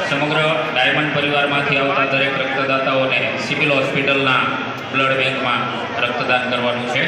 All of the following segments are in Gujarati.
સમગ્ર ડાયમંડ પરિવારમાંથી આવતા દરેક રક્તદાતાઓને સિવિલ હોસ્પિટલના બ્લડ બેંકમાં રક્તદાન કરવાનું છે.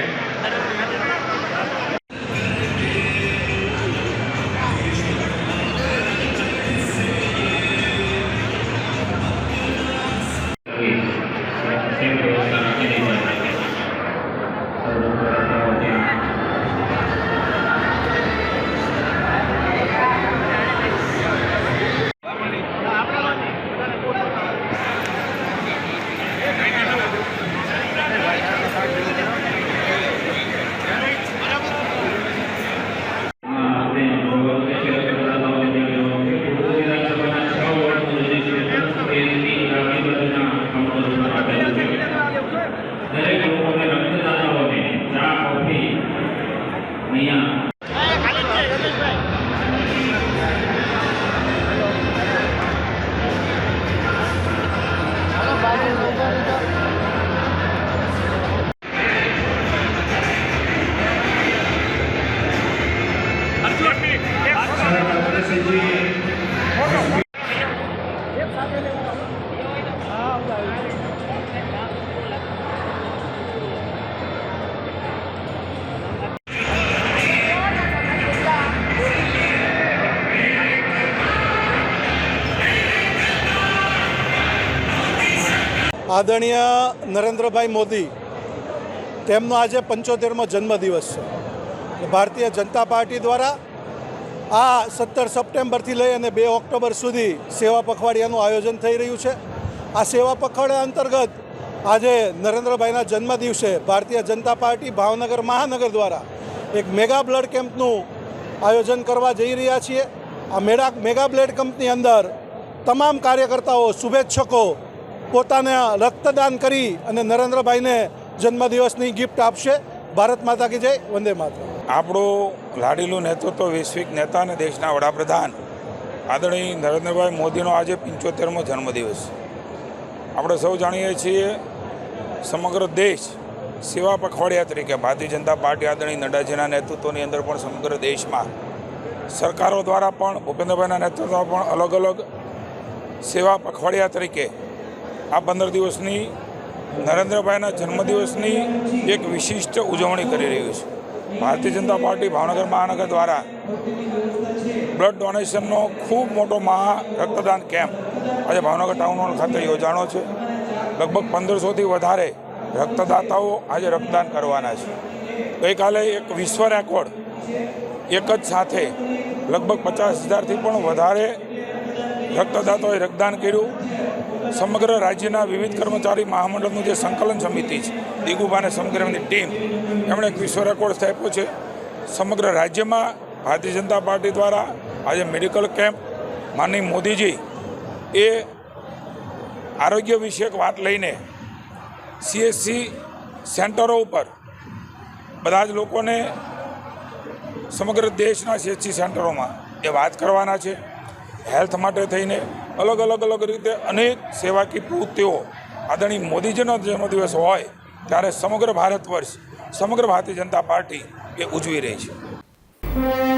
આદરણીય નરેન્દ્રભાઈ મોદી તેમનો આજે 75મો જન્મદિવસ છે. ભારતીય જનતા પાર્ટી દ્વારા આ 17 સપ્ટેમ્બરથી લઈ અને 2 ઓક્ટોબર સુધી સેવા પખવાડિયાનું આયોજન થઈ રહ્યું છે. આ સેવા પખવાડિયા અંતર્ગત આજે નરેન્દ્રભાઈના જન્મદિવસે ભારતીય જનતા પાર્ટી ભાવનગર મહાનગર દ્વારા એક મેગા બ્લડ કેમ્પનું આયોજન કરવા જઈ રહ્યા છીએ. આ મેગા બ્લડ કેમ્પની અંદર તમામ કાર્યકર્તાઓ, શુભેચ્છકો પોતાના રક્તદાન કરી અને નરેન્દ્રભાઈને જન્મદિવસની ગિફ્ટ આપશે. ભારત માતા કી જય, વંદે માતરમ. આપણું લાડીલું નેતૃત્વ, વૈશ્વિક નેતા અને દેશના વડાપ્રધાન આદરણીય નરેન્દ્રભાઈ મોદીનો આજે 75મો જન્મદિવસ. આપણે સૌ જાણીએ છીએ સમગ્ર દેશ સેવા પખવાડિયા તરીકે ભારતીય જનતા પાર્ટી આદરણીય નડ્ડાજીના નેતૃત્વની અંદર પણ સમગ્ર દેશમાં સરકારો દ્વારા પણ ભૂપેન્દ્રભાઈના નેતૃત્વમાં પણ અલગ અલગ સેવા પખવાડિયા તરીકે આ 15 દિવસની નરેન્દ્રભાઈના જન્મદિવસની એક વિશિષ્ટ ઉજવણી કરી રહ્યું છે. ભારતીય જનતા પાર્ટી ભાવનગર મહાનગર દ્વારા બ્લડ ડોનેશનનો ખૂબ મોટો રક્તદાન કેમ્પ આજે ભાવનગર ટાઉન હોલ ખાતે યોજાણો છે. લગભગ 1500થી વધારે રક્તદાતાઓ આજે રક્તદાન કરવાના છે. ગઈકાલે એક વિશ્વ રેકોર્ડ એક જ સાથે લગભગ 50,000થી પણ વધારે રક્તદાતાઓએ રક્તદાન કર્યું. સમગ્ર રાજ્યના વિવિધ કર્મચારી મહામંડળનું જે સંકલન સમિતિ છે, દિગુભાને સમગ્રની ટીમ, એમણે એક વિશ્વ રેકોર્ડ સ્થાપ્યો છે. સમગ્ર રાજ્યમાં ભારતીય જનતા પાર્ટી દ્વારા આજે મેડિકલ કેમ્પ, માનનીય મોદીજી એ આરોગ્ય વિષયક વાત લઈને CHC સેન્ટરો ઉપર બધા જ લોકોને સમગ્ર દેશના CHC સેન્ટરોમાં એ વાત કરવાના છે. હેલ્થ માટે થઈને અલગ રીતે અનેક સેવાકીય પ્રવૃત્તિઓ આદરણીય મોદીજીનો જન્મદિવસ હોય ત્યારે સમગ્ર ભારત વર્ષ સમગ્ર ભારતીય જનતા પાર્ટી એ ઉજવી રહી છે.